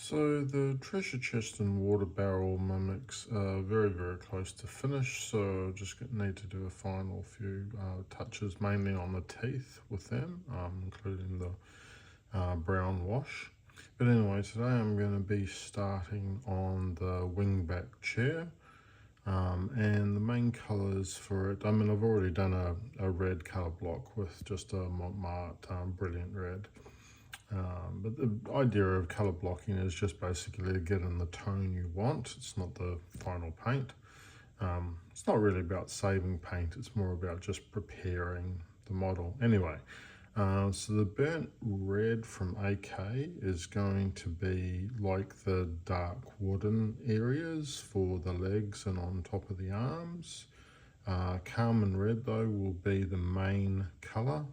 So the treasure chest and water barrel mimics are very, very close to finish, so just need to do a final few touches, mainly on the teeth with them, including the brown wash. But anyway, today I'm going to be starting on the wingback chair, and the main colours for it, I mean, I've already done a red colour block with just a Montmartre Brilliant Red. But the idea of colour blocking is just basically to get in the tone you want. It's not the final paint. It's not really about saving paint, it's more about just preparing the model. Anyway, so the burnt red from AK is going to be like the dark wooden areas for the legs and on top of the arms. Carmine red though will be the main colour.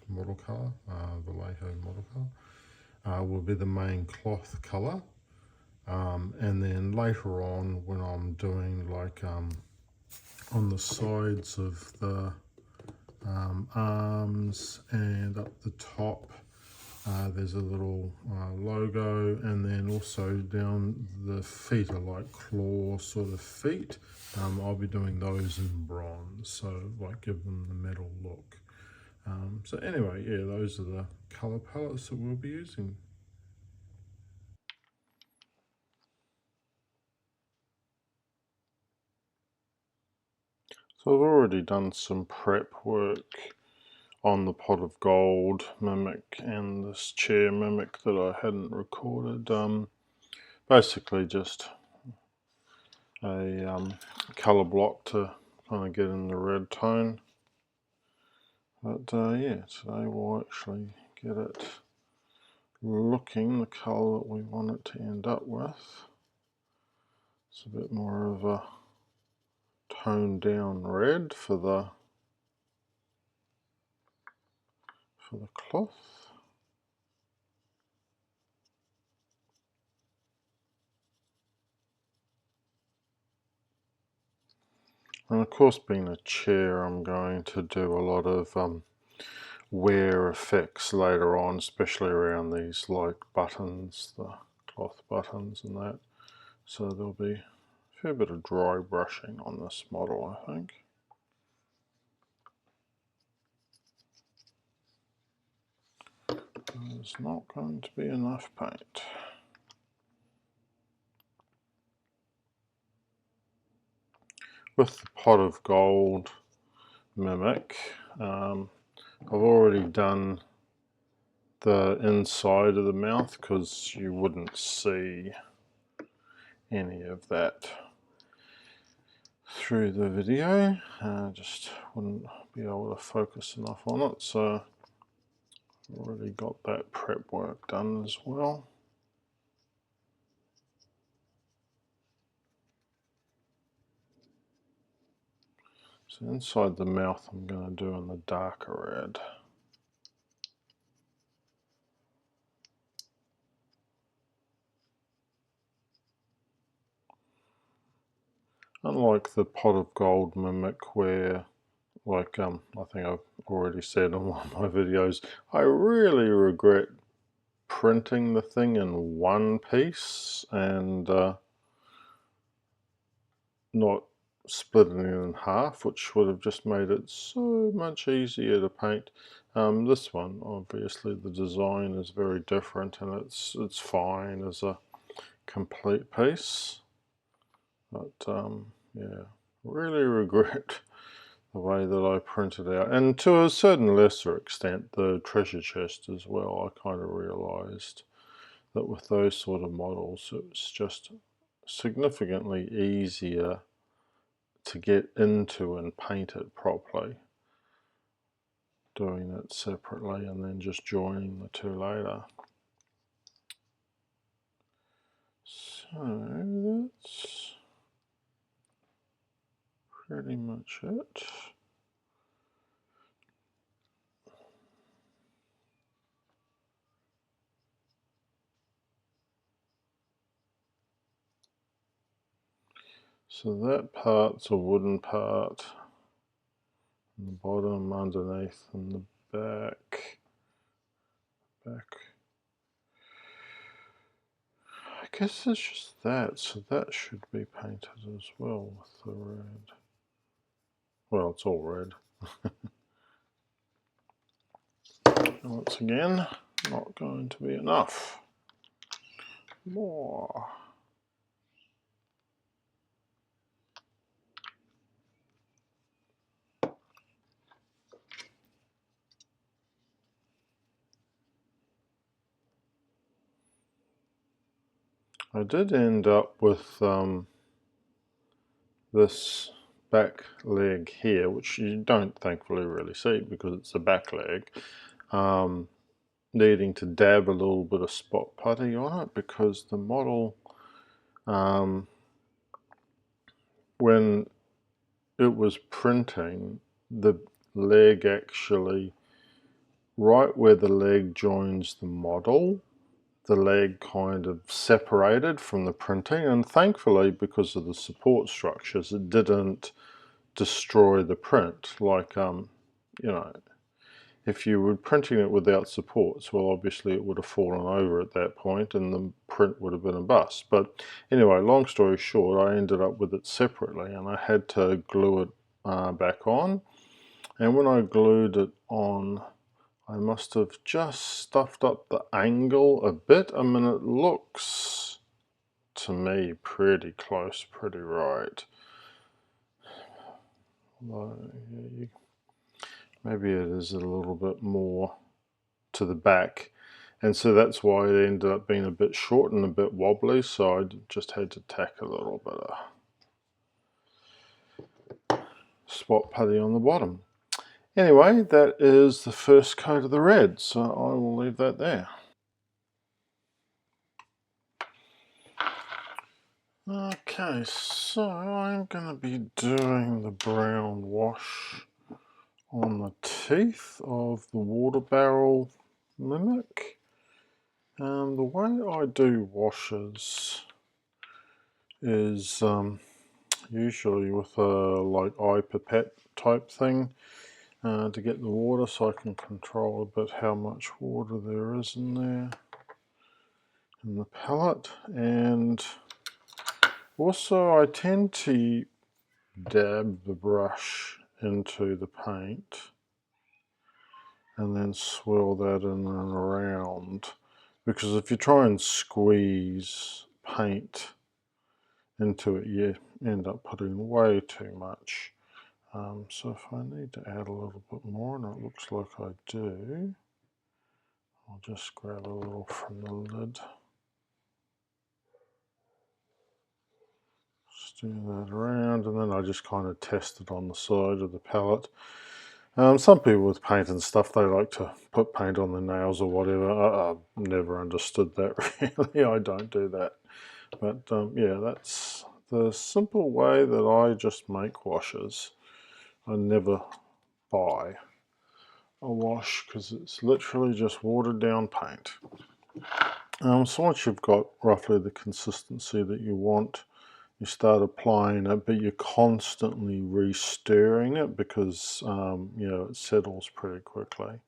Model colour, Vallejo model colour, will be the main cloth colour. And then later on, when I'm doing like on the sides of the arms and up the top, there's a little logo, and then also down the feet are like claw sort of feet. I'll be doing those in bronze, so like give them the metal look. So anyway, yeah, those are the colour palettes that we'll be using. So I've already done some prep work on the pot of gold mimic and this chair mimic that I hadn't recorded. Basically just a colour block to kind of get in the red tone. But yeah, today we'll actually get it looking the colour that we want it to end up with. It's a bit more of a toned down red for the cloth. And of course, being a chair, I'm going to do a lot of wear effects later on, especially around these like buttons, the cloth buttons and that. So there'll be a fair bit of dry brushing on this model, I think. There's not going to be enough paint. With the pot of gold mimic, I've already done the inside of the mouth because you wouldn't see any of that through the video. Just wouldn't be able to focus enough on it, so I've already got that prep work done as well. So inside the mouth I'm going to do in the darker red. Unlike the pot of gold mimic where, like I think I've already said in one of my videos, I really regret printing the thing in one piece and not splitting it in half, which would have just made it so much easier to paint. This one, obviously the design is very different and it's fine as a complete piece, but yeah, really regret the way that I printed out, and to a certain lesser extent the treasure chest as well. I kind of realized that with those sort of models it's just significantly easier to get into and paint it properly, doing it separately and then just joining the two later. So that's pretty much it. So that part's a wooden part, and the bottom, underneath, and the back. guess it's just that, so that should be painted as well with the red. Well, it's all red. Once again, not going to be enough. More. I did end up with this back leg here, which you don't thankfully really see because it's a back leg, needing to dab a little bit of spot putty on it because the model, when it was printing, the leg actually, right where the leg joins the model, the leg kind of separated from the printing, and thankfully because of the support structures it didn't destroy the print. Like you know, if you were printing it without supports, well obviously it would have fallen over at that point and the print would have been a bust. But anyway, long story short, I ended up with it separately and I had to glue it back on, and when I glued it on I must have just stuffed up the angle a bit. I mean, it looks to me pretty close, pretty right. Maybe it is a little bit more to the back, and so that's why it ended up being a bit short and a bit wobbly, so I just had to tack a little bit of spot putty on the bottom. Anyway, that is the first coat of the red, so I will leave that there. Okay, so I'm going to be doing the brown wash on the teeth of the water barrel mimic. And the way I do washes is usually with a like eye pipette type thing to get the water, so I can control a bit how much water there is in there in the palette. And also I tend to dab the brush into the paint and then swirl that in and around, because if you try and squeeze paint into it you end up putting way too much. So if I need to add a little bit more, and it looks like I do, I'll just grab a little from the lid, stir that around, and then I just kind of test it on the side of the palette. Some people with paint and stuff, they like to put paint on their nails or whatever. I've never understood that really. I don't do that. But yeah, that's the simple way that I just make washes. I never buy a wash because it's literally just watered down paint. So once you've got roughly the consistency that you want, you start applying it, but you're constantly re-stirring it because you know, it settles pretty quickly.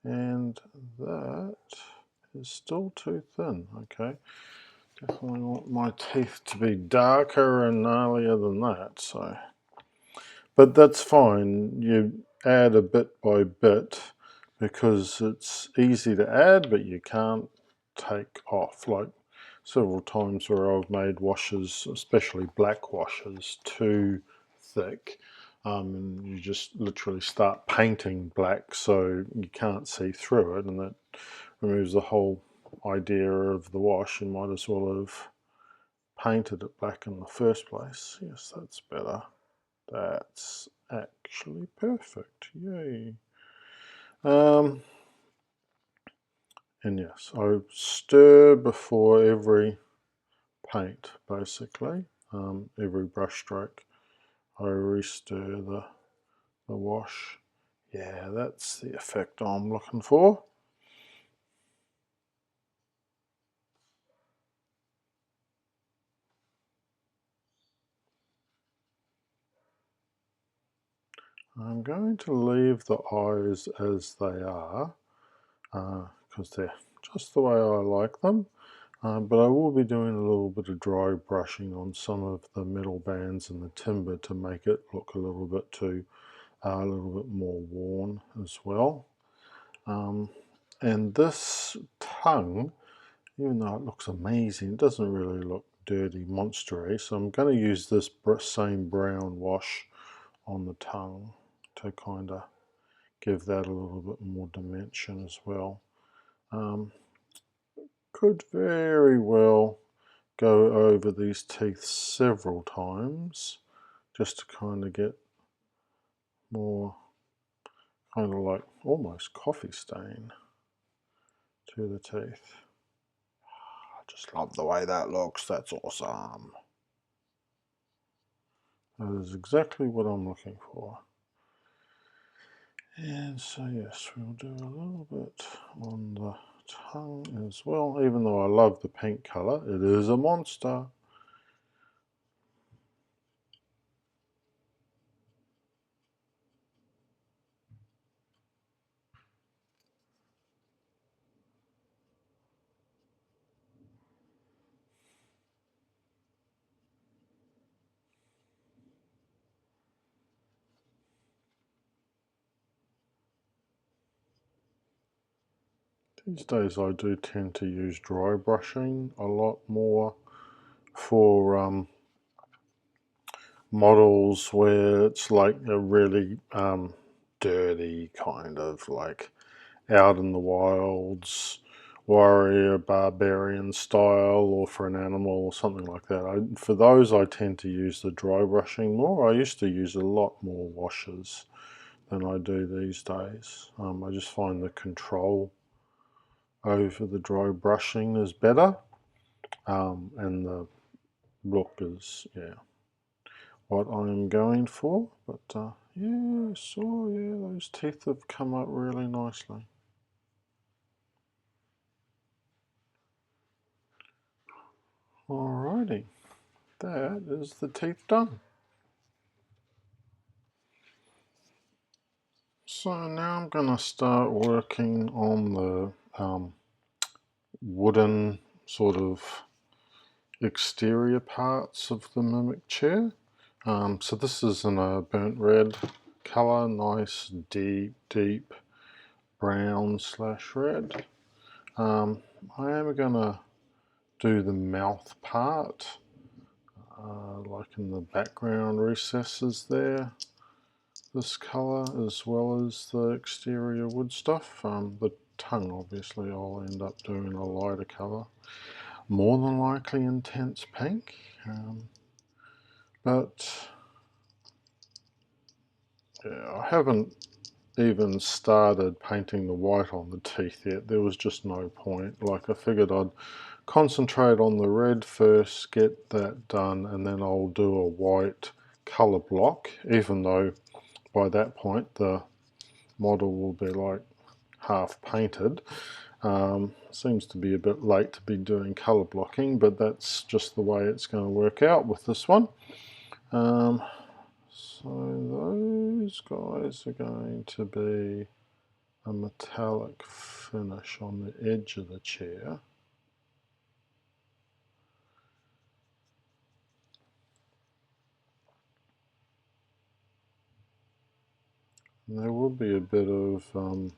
And that is still too thin. Okay, definitely want my teeth to be darker and gnarlier than that. So, but that's fine. You add a bit by bit because it's easy to add, but you can't take off. Like several times where I've made washes, especially black washes, too thick, and you just literally start painting black so you can't see through it, and that removes the whole idea of the wash. You might as well have painted it black in the first place. Yes, that's better. That's actually perfect. Yay. And yes, I stir before every paint, basically. Every brush stroke, I re-stir the wash. Yeah, that's the effect I'm looking for. I'm going to leave the eyes as they are because they're just the way I like them. But I will be doing a little bit of dry brushing on some of the metal bands and the timber to make it look a little bit more worn as well. And this tongue, even though it looks amazing, it doesn't really look dirty, monster-y. So I'm going to use this same brown wash on the tongue to kind of give that a little bit more dimension as well. Could very well go over these teeth several times just to kind of get more kind of like almost coffee stain to the teeth. I just love the way that looks. That's awesome. That is exactly what I'm looking for. And so yes, we'll do a little bit on the tongue as well. Even though I love the pink colour, it is a monster. These days I do tend to use dry brushing a lot more for models where it's like a really dirty kind of like out in the wilds warrior barbarian style, or for an animal or something like that. For those I tend to use the dry brushing more. I used to use a lot more washes than I do these days. I just find the control over the dry brushing is better, and the look is, yeah, what I'm going for. But yeah, so yeah, those teeth have come up really nicely. Alrighty, that is the teeth done. So now I'm going to start working on the wooden sort of exterior parts of the mimic chair. So this is in a burnt red colour, nice deep brown / red. I am going to do the mouth part, like in the background recesses there, this colour, as well as the exterior wood stuff. The tongue, obviously, I'll end up doing a lighter colour, more than likely intense pink. But yeah, I haven't even started painting the white on the teeth yet. There was just no point. Like, I figured I'd concentrate on the red first, get that done, and then I'll do a white colour block, even though by that point the model will be like half painted. Seems to be a bit late to be doing colour blocking, but that's just the way it's going to work out with this one. So those guys are going to be a metallic finish on the edge of the chair. And there will be a bit of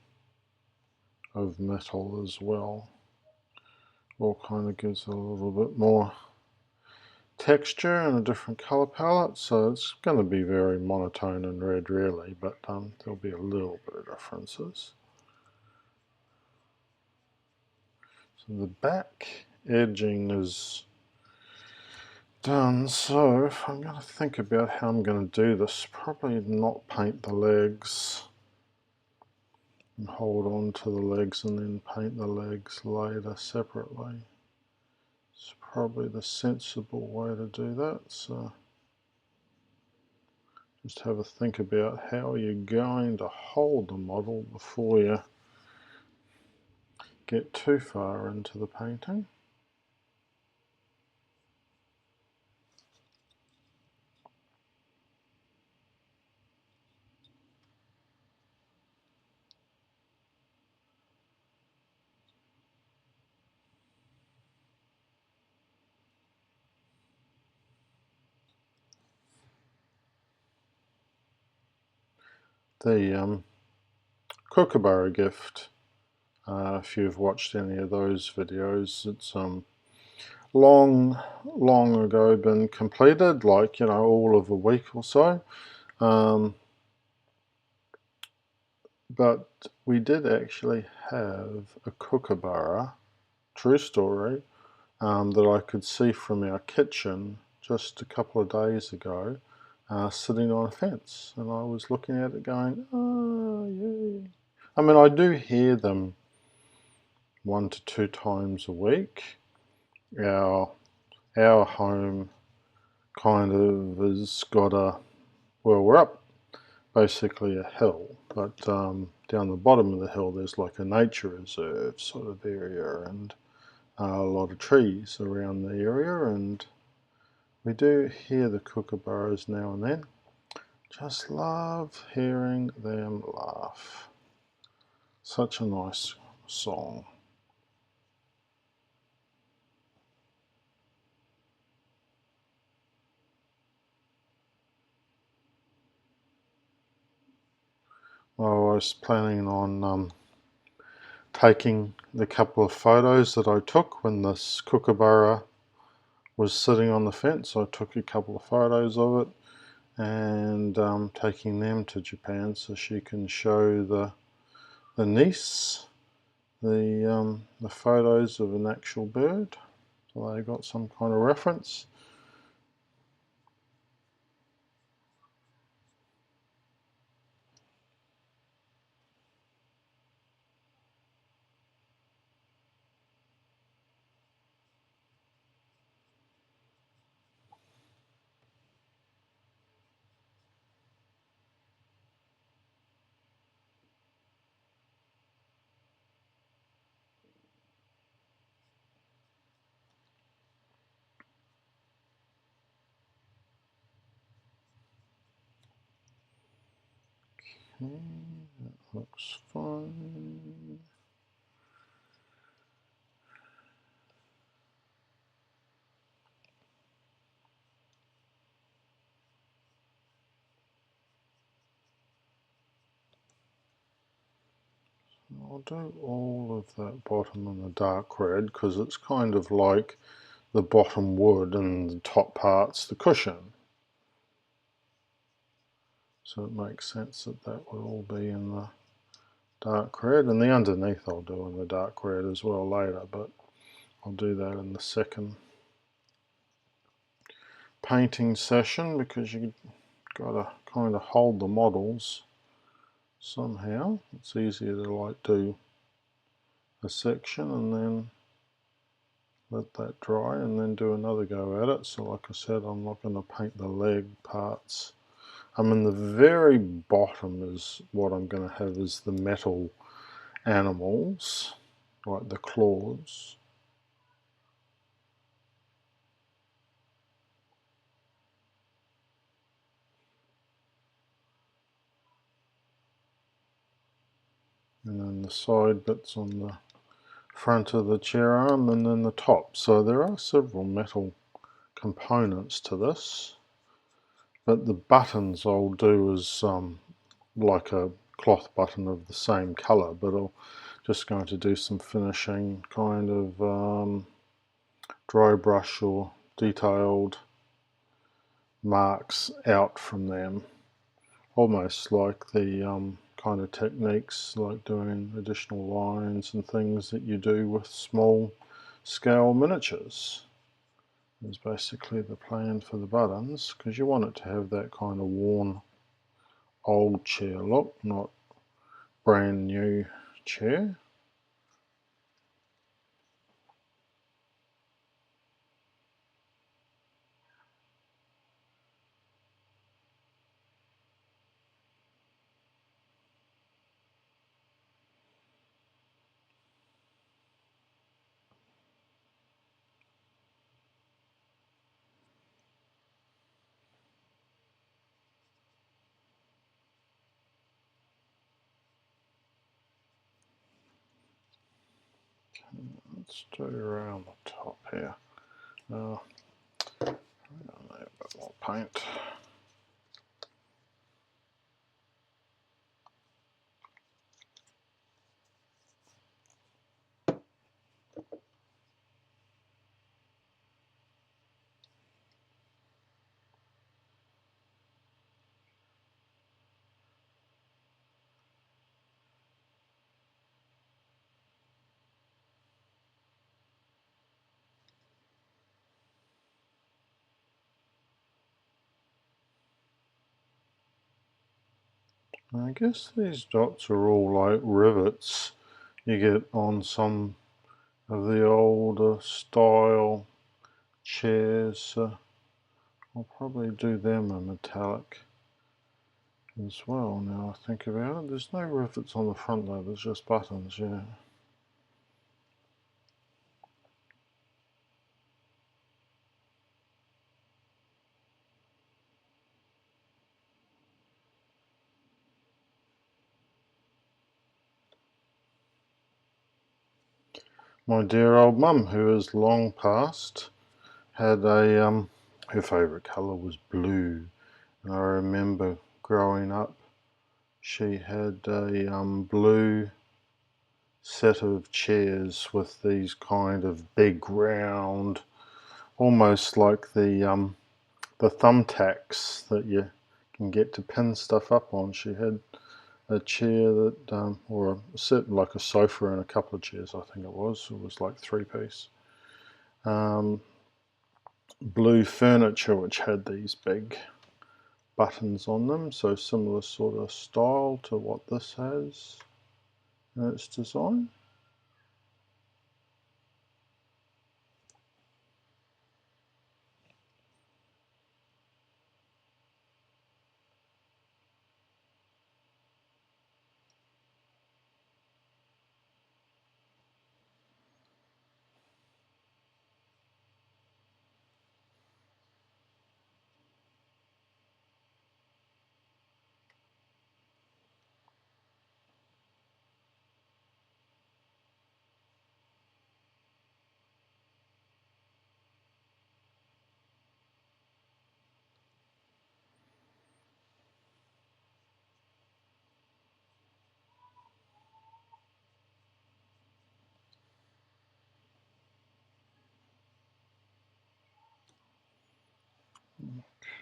metal as well. All kind of gives it a little bit more texture and a different color palette, so it's going to be very monotone and red really, but there'll be a little bit of differences. So the back edging is done, so if I'm going to think about how I'm going to do this, probably not paint the legs and hold on to the legs and then paint the legs later separately. It's probably the sensible way to do that. So just have a think about how you're going to hold the model before you get too far into the painting. the kookaburra gift. If you've watched any of those videos, it's long ago been completed, like, you know, all of a week or so. But we did actually have a kookaburra, true story, that I could see from our kitchen just a couple of days ago, sitting on a fence, and I was looking at it going, oh yay. I mean, I do hear them 1 to 2 times a week. Our home kind of has got well, we're up basically a hill, but down the bottom of the hill there's like a nature reserve sort of area, and a lot of trees around the area, and we do hear the kookaburras now and then. Just love hearing them laugh. Such a nice song. I was planning on taking the couple of photos that I took when this kookaburra was sitting on the fence. I took a couple of photos of it and taking them to Japan so she can show the niece the photos of an actual bird, so they got some kind of reference. Okay, that looks fine. I'll do all of that bottom in the dark red because it's kind of like the bottom wood and the top part's the cushion. So it makes sense that that would all be in the dark red, and the underneath I'll do in the dark red as well later, but I'll do that in the second painting session because you've got to kind of hold the models somehow. It's easier to like do a section and then let that dry and then do another go at it. So like I said, I'm not going to paint the leg parts. I mean, the very bottom is what I'm going to have is the metal animals, like the claws. And then the side bits on the front of the chair arm, and then the top. So there are several metal components to this, but the buttons I'll do as like a cloth button of the same colour, but I'm just going to do some finishing kind of dry brush or detailed marks out from them, almost like the kind of techniques like doing additional lines and things that you do with small scale miniatures is basically the plan for the buttons, because you want it to have that kind of worn old chair look, not brand new chair. Let's do around the top here. I need a bit more paint. I guess these dots are all like rivets you get on some of the older style chairs. So I'll probably do them a metallic as well now I think about it. There's no rivets on the front though, there's just buttons, yeah. My dear old mum, who has long passed, had a, her favourite colour was blue. And I remember growing up, she had a blue set of chairs with these kind of big round, almost like the thumbtacks that you can get to pin stuff up on. She had a chair that, or a set like a sofa and a couple of chairs, I think it was. It was like 3-piece. Blue furniture which had these big buttons on them, so similar sort of style to what this has in its design.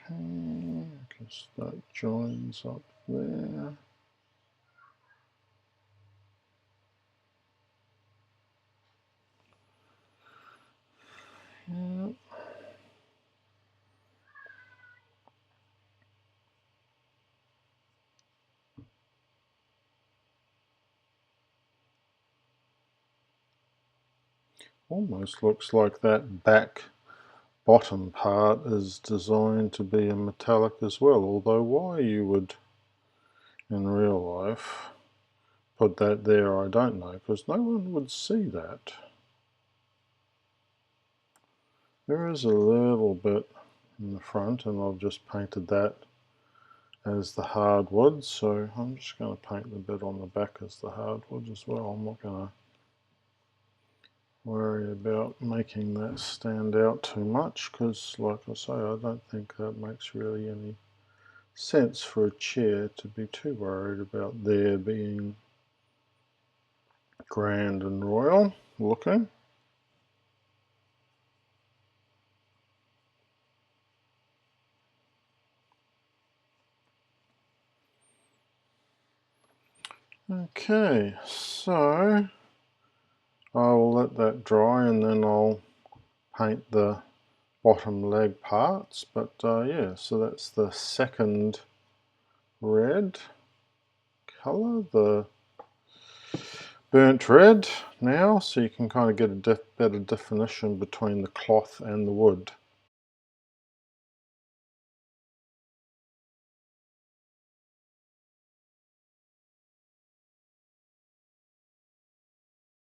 Okay, I guess that joins up there. Yeah. Almost looks like that back bottom part is designed to be a metallic as well, although why you would in real life put that there I don't know, because no one would see that. There is a little bit in the front and I've just painted that as the hardwood, so I'm just going to paint the bit on the back as the hardwood as well. I'm not going to worry about making that stand out too much because, like I say, I don't think that makes really any sense for a chair to be too worried about there being grand and royal looking. Okay, so I will let that dry and then I'll paint the bottom leg parts, but yeah, so that's the second red colour, the burnt red now, so you can kind of get a better definition between the cloth and the wood.